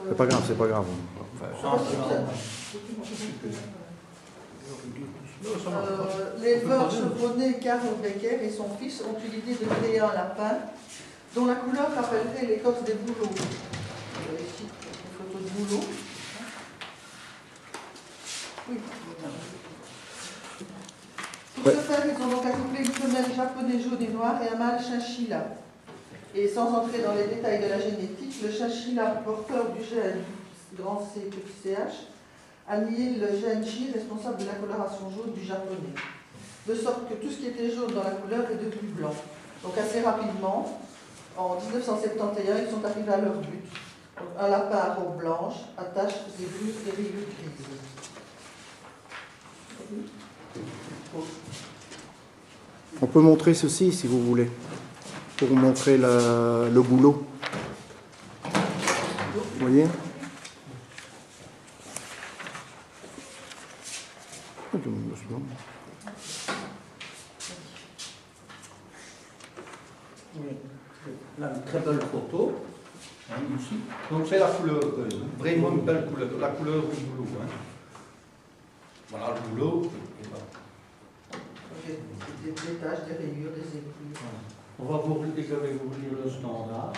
C'est pas grave, c'est pas grave. L'éleveur chevronné Karl Becker et son fils ont eu l'idée de créer un lapin dont la couleur rappellerait l'écorce des bouleaux. Ici, une photo de bouleau. Oui. Pour ce faire, ils ont donc accouplé une femelle japonais jaune et noire et un mâle chinchilla. Et sans entrer dans les détails de la génétique, le chinchilla porteur du gène grand C petit ch a nié le gène J responsable de la coloration jaune du japonais. De sorte que tout ce qui était jaune dans la couleur est devenu blanc. Donc assez rapidement, en 1971, ils sont arrivés à leur but. Donc, un lapin à robe blanche, à taches zébrures et rayures grises. On peut montrer ceci si vous voulez, pour vous montrer le goulot. Vous voyez ? Là, une très belle photo, hein, ici. Donc c'est la couleur, vraiment une belle couleur, la couleur du boulot. Hein. Voilà le boulot. Des taches, des rayures, des épluches. On va vous lire le standard.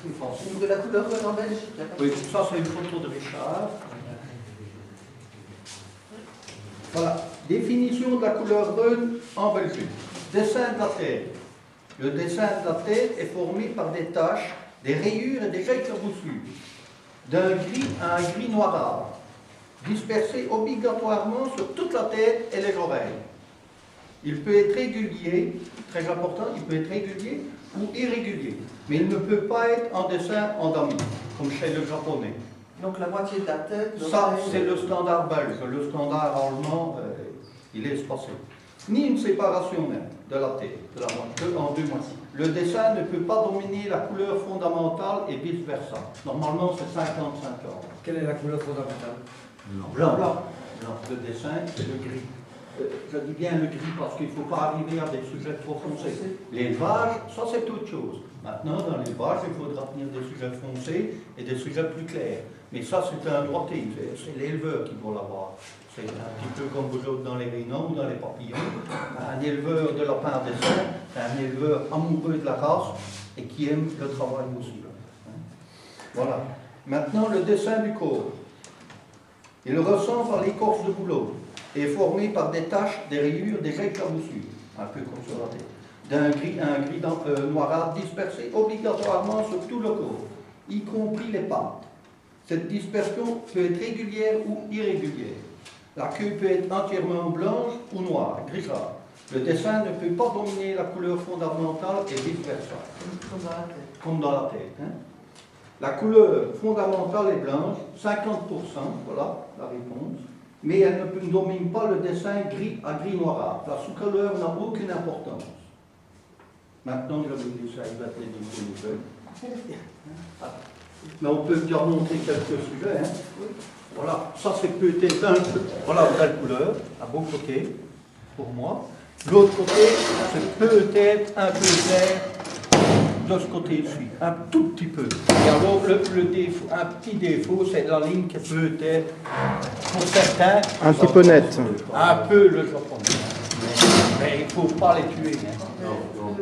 Donc de la couleur en Belgique. Oui, ça c'est une photo de Richard. Voilà, définition de la couleur brune en Belgique. Dessin de la tête. Le dessin de la tête est formé par des taches, des rayures et des éclaboussures, d'un gris à un gris noirâtre, dispersés obligatoirement sur toute la tête et les oreilles. Il peut être régulier, très important, il peut être régulier ou irrégulier, mais il ne peut pas être en dessin endormi, comme chez le japonais. Donc la moitié de la tête. Ça, c'est le standard belge. Le standard allemand, il est espacé. Ni une séparation même de la tête, en deux moitiés. Le dessin ne peut pas dominer la couleur fondamentale et vice-versa. Normalement, c'est 50-50. Quelle est la couleur fondamentale? Blanc. Blanc. Le dessin, c'est le gris. Je dis bien le gris parce qu'il ne faut pas arriver à des sujets trop foncés. L'élevage, ça c'est autre chose. Maintenant, dans l'élevage, il faudra tenir des sujets foncés et des sujets plus clairs. Mais ça, c'est un droitier, c'est l'éleveur qui doit l'avoir. C'est un petit peu comme vous autres dans les rénons ou dans les papillons. Un éleveur de lapin à dessin, c'est un éleveur amoureux de la race et qui aime le travail aussi. Voilà. Maintenant, le dessin du corps. Il ressemble à l'écorce de bouleau et est formé par des taches, des rayures, des éclaboussures, un peu comme sur la tête, d'un gris à un gris noirâtre dispersé obligatoirement sur tout le corps, y compris les pattes. Cette dispersion peut être régulière ou irrégulière. La queue peut être entièrement blanche ou noire, grisâtre. Le dessin ne peut pas dominer la couleur fondamentale et vice-versa. Comme dans la tête. Comme dans la tête. Hein. La couleur fondamentale est blanche, 50%, voilà la réponse, mais elle ne domine pas le dessin gris à gris noirâtre. La sous-couleur n'a aucune importance. Maintenant, je vais vous dire ça, il va être les nouvelles. Mais on peut déjà montrer quelques sujets. Hein. Voilà, ça c'est peut-être un peu. Voilà, belle couleur, à beau côté, pour moi. L'autre côté, c'est peut-être un peu clair de ce côté-ci, un tout petit peu. Et alors, le défaut, un petit défaut, c'est la ligne qui peut être, pour certains, un petit peu nette. Un peu le japonais. Mais il ne faut pas les tuer. Hein.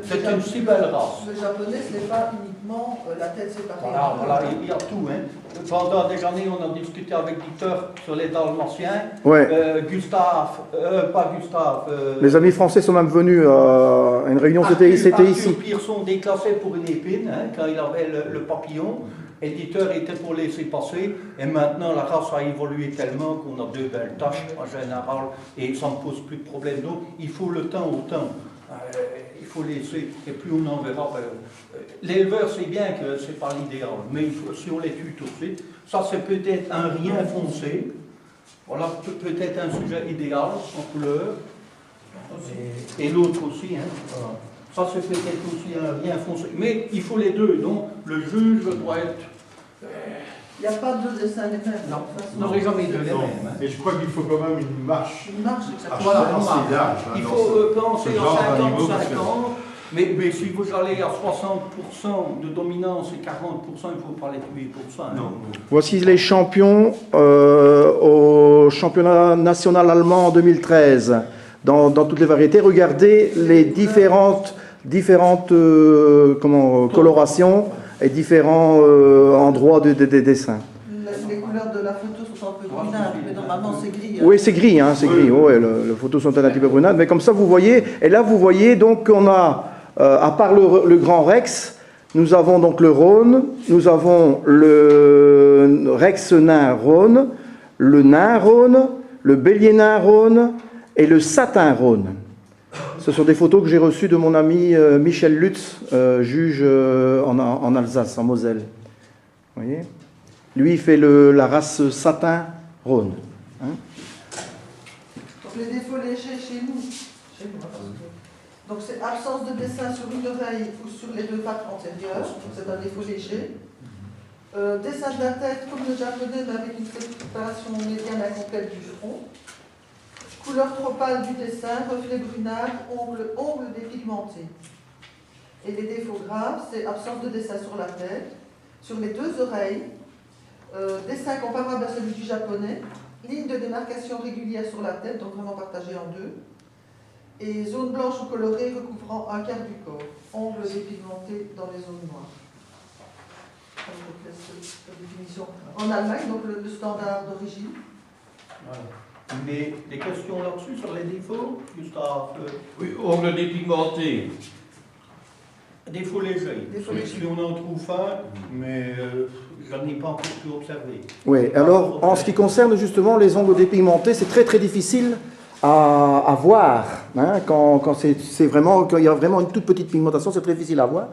C'est une si belle race. Le japonais, ce n'est pas uniquement la tête séparée. Voilà, il y a tout. Hein. Pendant des années, on a discuté avec Dieter sur les dalmatiens. Ouais. Les amis français sont même venus à une réunion, c'était ici. Pierson déclassé pour une épine, hein, quand il avait le papillon. L'éditeur était pour laisser passer, et maintenant la race a évolué tellement qu'on a deux belles taches en général, et ça ne pose plus de problème. Donc il faut le temps au temps. Il faut laisser, et plus on en verra. L'éleveur sait bien que ce n'est pas l'idéal, mais si on les tue tout de suite, ça c'est peut-être un rien foncé. Voilà, peut-être un sujet idéal en couleur. Et l'autre aussi. Hein. Voilà. Ça c'est peut-être aussi un rien foncé. Mais il faut les deux, donc le juge doit être. Il n'y a pas deux dessins les mêmes. Non, on n'aurait jamais deux les mêmes. Hein. Et je crois qu'il faut quand même une marche. Une marche, exactement. Voilà, assez large. Il faut penser en 50-50. Mais si vous allez à 60% de dominance et 40%, il ne faut pas les tuer pour ça. Non. Voici les champions au championnat national allemand en 2013, dans toutes les variétés. Regardez les différentes colorations et différents endroits des dessins. Les couleurs de la photo sont un peu brunâtres, mais normalement c'est gris. Hein. Oui, c'est gris, hein, c'est gris. Ouais, les photos sont un petit peu brunâtres, mais comme ça vous voyez. Et là vous voyez donc qu'on a, à part le Grand Rex, nous avons donc le Rhône, nous avons le Rex nain Rhône, le nain Rhône, le bélier nain Rhône et le satin Rhône. Ce sont des photos que j'ai reçues de mon ami Michel Lutz, juge en Alsace, en Moselle. Vous voyez ? Lui, il fait la race satin Rhône. Hein? Donc les défauts légers chez nous. Donc c'est absence de dessin sur une oreille ou sur les deux pattes antérieures. C'est un défaut léger. Dessin de la tête comme le japonais, mais avec une séparation médiane incomplète du front. Couleur trop pâle du dessin, reflet brunâtre, ongles dépigmentés. Et les défauts graves, c'est absence de dessin sur la tête, sur les deux oreilles, dessin comparable à celui du japonais, ligne de démarcation régulière sur la tête, donc vraiment partagée en deux, et zones blanches ou colorées recouvrant un quart du corps, ongles dépigmentés dans les zones noires. Je vous laisse la définition. En Allemagne, donc le standard d'origine. Voilà. Des questions là-dessus sur les défauts, Gustave? Oui, ongles dépigmentés. Défauts légers. Si on en trouve un, mais je n'en ai pas encore pu observer. Oui, alors en ce qui concerne justement les ongles dépigmentés, c'est très difficile à voir. Hein, quand il y a vraiment une toute petite pigmentation, c'est très difficile à voir.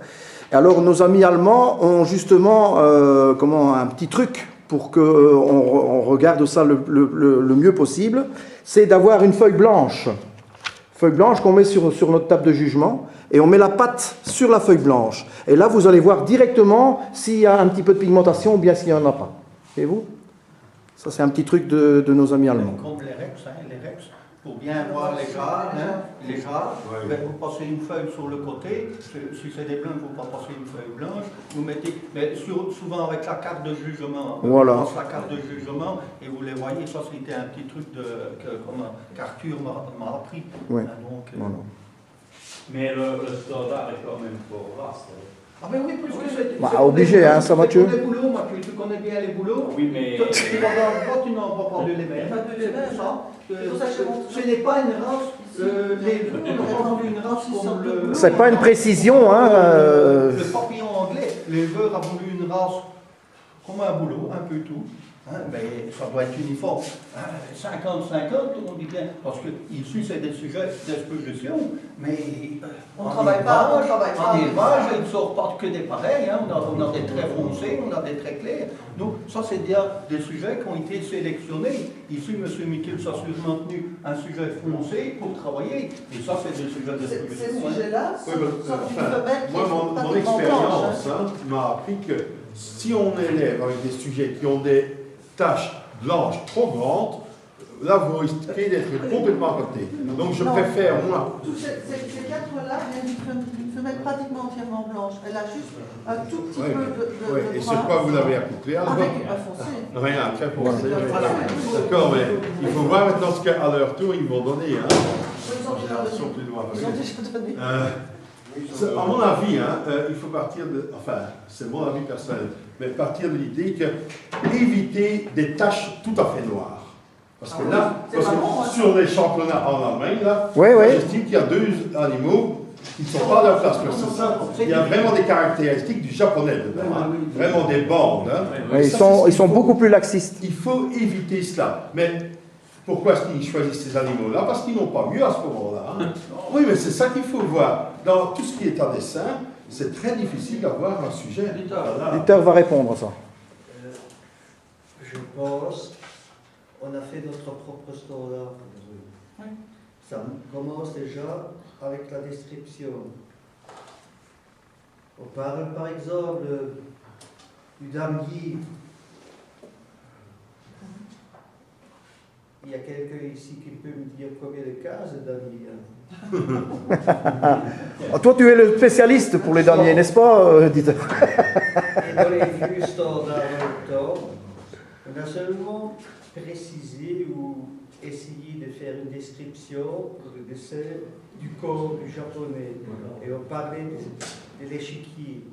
Et alors nos amis allemands ont justement un petit truc pour qu'on regarde ça le mieux possible, c'est d'avoir une feuille blanche qu'on met sur notre table de jugement, et on met la patte sur la feuille blanche. Et là, vous allez voir directement s'il y a un petit peu de pigmentation ou bien s'il n'y en a pas. Voyez-vous? Ça, c'est un petit truc de nos amis allemands. Comme les Rex, pour bien voir les jarres, vous passez une feuille sur le côté. Si c'est des blancs, vous ne pas passer une feuille blanche. Vous mettez, mais souvent avec la carte de jugement. Voilà. Vous passez la carte de jugement et vous les voyez. Ça, c'était un petit truc qu'Arthur m'a appris. Ouais. Donc, voilà. Mais le standard est quand même fort vaste. Ah ben oui, plus que c'est... Bah, obligé, hein, ça, Mathieu. Tu connais bien les boulots. Oui, mais... Tu n'en vas pas de les mêmes. Ce n'est pas une race... les boulots n'ont pas voulu une race comme le... C'est pas une précision, hein. Le papillon anglais, l'éleveur a voulu une race comme un boulot, un peu tout. Hein, mais ça doit être uniforme. 50-50, on dit bien, parce que ici c'est des sujets d'exposition, mais On ne travaille pas. En élevage, il ne sort pas que des pareils, hein. On a des traits foncés, on a des traits clairs. Donc ça c'est bien des sujets qui ont été sélectionnés. Ici, M. Michel a sûrement tenu un sujet foncé pour travailler, et ça c'est des sujets d'exposition. Ces sujets-là sont moi, mon expérience m'a appris que si on élève avec des sujets qui ont des taches blanches trop grandes, là vous risquez d'être complètement à côté. Donc je préfère, moi... Ces quatre-là viennent d'une femelle pratiquement entièrement blanche. Elle a juste un tout petit peu de et c'est quoi vous l'avez accouplé alors? Avec un foncé. Rien, très foncé. D'accord, mais il faut voir maintenant ce qu'à leur tour ils vont donner. Hein. Ils ont déjà donné. À mon avis, il faut partir de... Enfin, c'est mon avis personnel, mais partir de l'idée que éviter des taches tout à fait noires. Parce que là, sur les championnats en Allemagne, là, j'estime qu'il y a deux animaux qui ne sont pas à leur place. Parce que ça, il y a vraiment des caractéristiques du japonais dedans, hein. Vraiment des bandes. Hein. Ils sont beaucoup plus laxistes. Il faut éviter cela. Mais pourquoi est-ce qu'ils choisissent ces animaux-là? Parce qu'ils n'ont pas mieux à ce moment-là. Hein. Oui, mais c'est ça qu'il faut voir. Dans tout ce qui est en dessin, c'est très difficile d'avoir un sujet. Dieter va répondre à ça. Je pense on a fait notre propre standard. Ça commence déjà avec la description. On parle par exemple du damier. il y a quelqu'un ici qui peut me dire combien de cases le damier Ah, toi, tu es le spécialiste pour les damiers, n'est-ce pas, Dieter? Et dans les vieux standards de temps, on a seulement précisé ou essayé de faire une description pour le dessin du corps du japonais. Et on parlait de l'échiquier.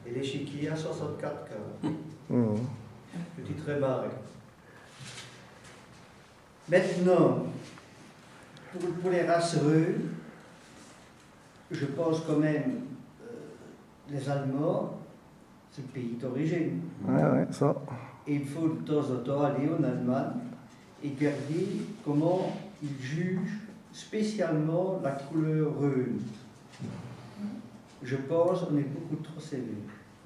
Et l'échiquier a 64 cases. Petite remarque. Maintenant, pour les races runes, je pense quand même les Allemands, c'est le pays d'origine. Ouais, ça. Et il faut de temps en temps aller en Allemagne et regarder comment ils jugent spécialement la couleur rune. Je pense qu'on est beaucoup trop sévère.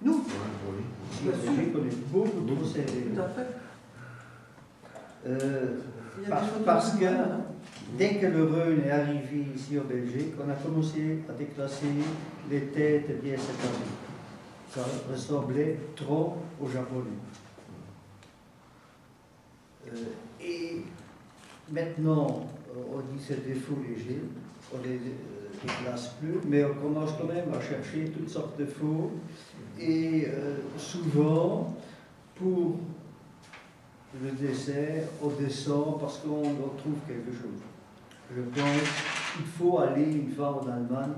Nous, Ici en Belgique, on est beaucoup trop sévère. tout à fait. Il y a des choses Parce que normales, hein. dès que le rune est arrivé ici en Belgique, on a commencé à déclasser les têtes bien séparées. Ça ressemblait trop aux Japonais. Et maintenant, on dit que c'est des faux légers, on les déclasse plus, mais on commence quand même à chercher toutes sortes de faux. Et souvent, pour le dessert, on descend parce qu'on trouve quelque chose. Je pense qu'il faut aller une fois en Allemagne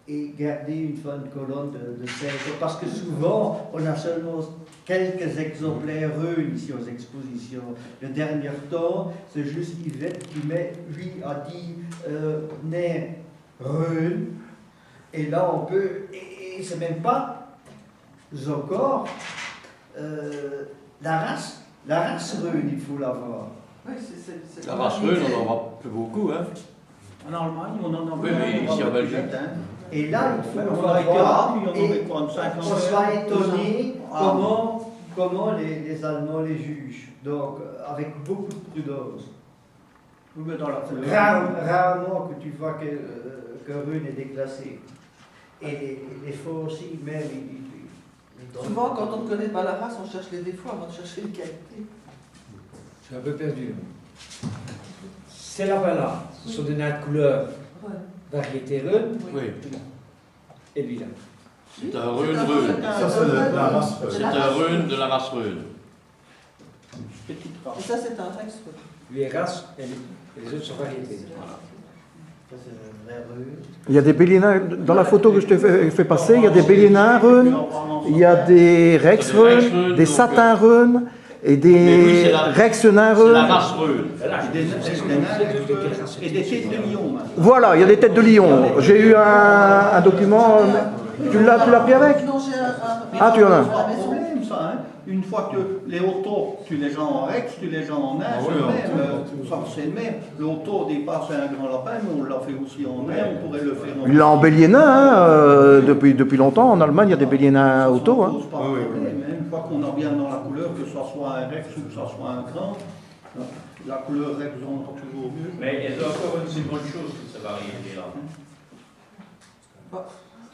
et garder une fois une colonne de 5 parce que souvent, on a seulement quelques exemplaires runes ici aux expositions. Le dernier temps, c'est juste Yvette qui met 8 à 10 nerfs runes. Et là, on peut, et c'est même pas encore la race rune, il faut l'avoir. Oui, c'est La race rune, on n'en aura plus beaucoup, hein. En Allemagne, on en a Oui, mais ici en Belgique. Et là, il faut On a été voir, rares, puis on en et met quoi, une cinquantaine. on sera étonné Ah. comment les Allemands les jugent. Donc, avec beaucoup de prudence. Oui, mais dans la couleur. Rarement que tu vois que rune est déclassé. Et les faux aussi, même, ils donnent- Souvent, quand on ne connaît pas la race, on cherche les défauts avant de chercher les qualités. Je suis un peu perdu. Ces lapins-là, ce sont des nains de couleur Ouais. variété rune Oui. et lui-là. C'est un rune rune. Ça, c'est la race. C'est un rune de la race rune. Petite Et race. ça, c'est un texte. Lui est race et les autres sont variétés. Ça, c'est un vrai rune. Il y a des Bélinins, dans la photo que je t'ai fait passer, il y a des Bélinins runes, il y a des Rex runes, des Satins runes et Mais oui, des c'est la- Rex nains C'est la runes. race rune. Et des têtes de lion, maintenant. Voilà, il y a des têtes de lion. J'ai eu un document. Tu l'as pris avec? Non, j'ai un. Ah, tu en as. C'est pas un problème, ça, hein. Une fois que les autos, tu les as en Rex, tu les as en nain, Ah c'est oui, le en même. tout. Ça, c'est le même. L'auto dépasse un grand lapin, mais on l'a fait aussi en nain, on pourrait le faire en Il l'a en bélier nain, hein, depuis longtemps. En Allemagne, il y a des béliers nains auto. Hein. Ça pose pas de Oui, oui, problème, hein. Une fois qu'on a bien dans la couleur, que ce soit un Rex ou que ce soit un grand, la couleur Rex rentre toujours mieux. Mais il y a encore une seconde chose que ça variété-là.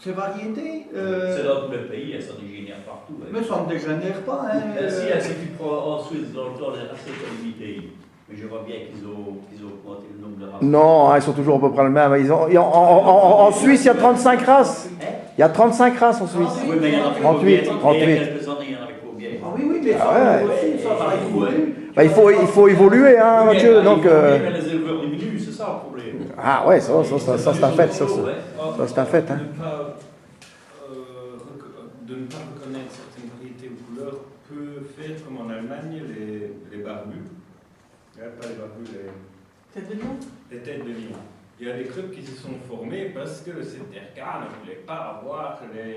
Ces variétés, C'est dans tous les pays, elles sont dégénèrent partout. Hein. mais ça ne dégénère pas. Hein. Si, si tu prends en Suisse, dans le temps, les races étaient limitées. Mais je vois bien qu'ils ont augmenté le nombre de races. Non, ils sont toujours à peu près les mêmes. En Suisse, il y a 35 races. Il y a 35 races en Suisse. Oui, mais il y en a plus 38, combien? 38. Il y a quelques années, il y en avait combien? Ah oui, oui, mais ça, Ah ouais. aussi, ça évolue. Bah, il faut évoluer, hein, Oui, Mathieu. mais Donc, mais les éleveurs diminuent, c'est ça le problème. ah ouais, ça c'est un fait. Ça, c'est un fait. Hein. De ne pas reconnaître certaines variétés ou couleurs peut faire comme en Allemagne les barbus. Pas les barbus, Tête de lion. les têtes de lion. Il y a des clubs qui se sont formés parce que le CTRK ne voulait pas avoir les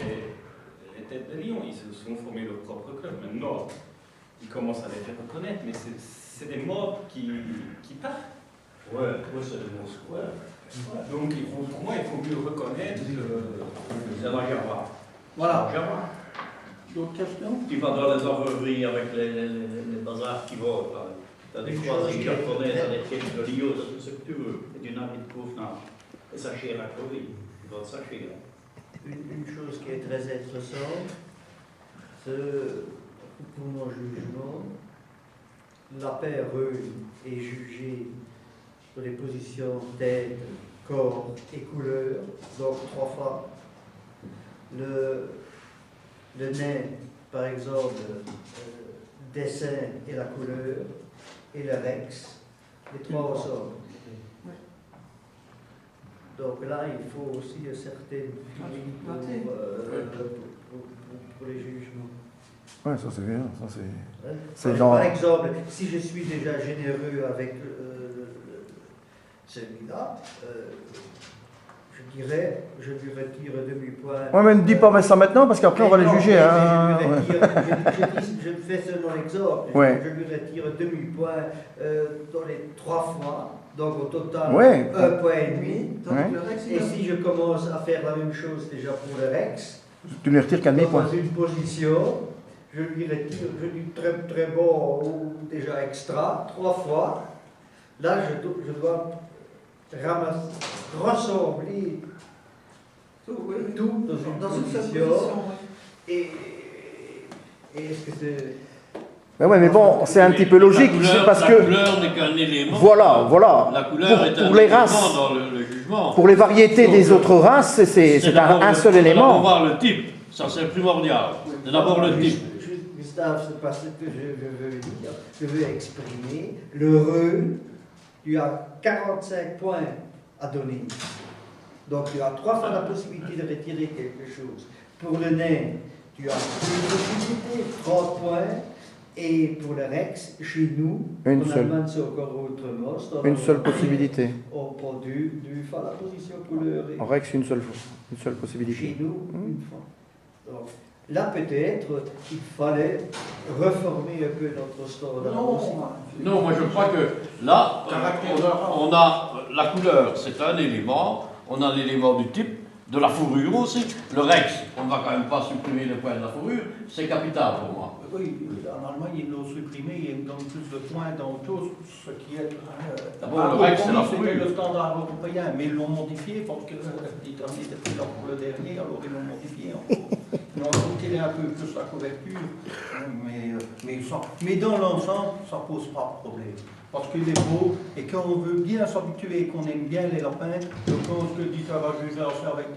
têtes de lion. Ils se sont formés leur propre club. Maintenant, ils commencent à les faire reconnaître, mais c'est des modes qui partent. Ouais, c'est des monstres. Ouais. Donc pour moi, il faut mieux reconnaître. C'est la Java. Voilà. Java. D'autres questions? Tu vas dans les orfèvreries avec les bazars qui volent. Tu as des croisés japonais, tu as des têtes de lion, tu as tout ce que tu veux. Et du navire de contenance. Et ça chire à crever. Tu vas ça chire. Une chose qui est très intéressante, c'est pour mon jugement, la paire reine est jugée sur les positions tête, corps et couleur, donc 3 fois. Le nez, par exemple, dessin et la couleur, et le rex, les 3 ensemble. Donc là, il faut aussi une certaine fille pour les jugements. Ouais, ça c'est bien. Ça, c'est Par exemple, si je suis déjà généreux avec celui-là, je dirais, je lui retire demi-point. Ouais, mais ne dis pas ça maintenant parce qu'après on va les juger. Hein. Je fais seulement l'exemple. Ouais. Je lui retire demi-point dans les 3 fois. Donc au total, Ouais. 1,5 point. Ouais. Et si je commence à faire la même chose déjà pour le Rex, Tu lui retires qu'un demi-point. dans une position, je lui retire, je dis très très bon ou déjà extra, 3 fois. Là, je dois rassembler tout dans une position. Et est-ce que c'est... Mais bon, c'est un petit peu logique, c'est parce La que... couleur n'est qu'un élément. Voilà. La couleur est un pour les élément races, dans le jugement. pour les variétés des autres races, c'est un seul Il faut élément. voir le type, ça c'est primordial. C'est d'abord le type. Gustave, c'est pas ce que je veux dire. Je veux exprimer. Le re, tu as 45 points à donner. Donc tu as 3 fois la possibilité de retirer quelque chose. Pour le nez, tu as une possibilité, 30 points. Et pour le Rex, chez nous, Une en seule. Allemagne c'est encore autrement. Une seule possibilité. On prend du fois la position couleur. En Rex, une seule Chez possibilité. nous, une fois. Donc, là, peut-être, il fallait reformer un peu notre standard aussi. Non, moi je crois que là, on a la couleur, c'est un élément, on a l'élément du type, de la fourrure aussi. Le Rex, on ne va quand même pas supprimer le point de la fourrure, c'est capital pour moi. Oui, en Allemagne, ils l'ont supprimé, ils donnent plus de points dans autre chose, ce qui est... D'abord, le Rex, c'est la c'était fourrure. le standard européen, mais ils l'ont modifié parce que l'Italie était plus là pour le dernier, alors ils l'ont modifié. Ils ont retiré un peu plus la couverture, mais dans l'ensemble, ça ne pose pas de problème. Parce qu'il est beau, et quand on veut bien s'habituer et qu'on aime bien les lapins, je pense que dit ça va juger avec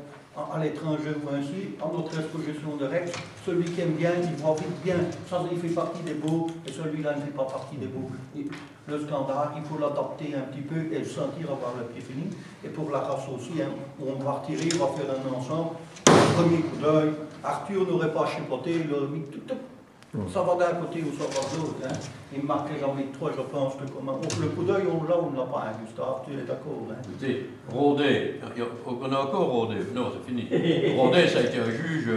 à l'étranger ou ainsi, en notre exposition de Rex, celui qui aime bien, il voit vite bien, ça il fait partie des beaux, et celui-là ne fait pas partie des beaux. Et le standard, il faut l'adapter un petit peu et le sentir avoir le pied fini. Et pour la race aussi, hein, on va retirer, on va faire un ensemble. Premier coup d'œil, Arthur n'aurait pas chipoté, il aurait mis tout. Ça va d'un côté ou ça va de l'autre. Hein. Il marquait jamais 3, je pense que le coup d'œil, on l'a ou on ne l'a pas, hein, Gustave, tu es d'accord. Hein. Écoutez, Rodet, on a encore Rodet, non c'est fini. Rodet, ça a été un juge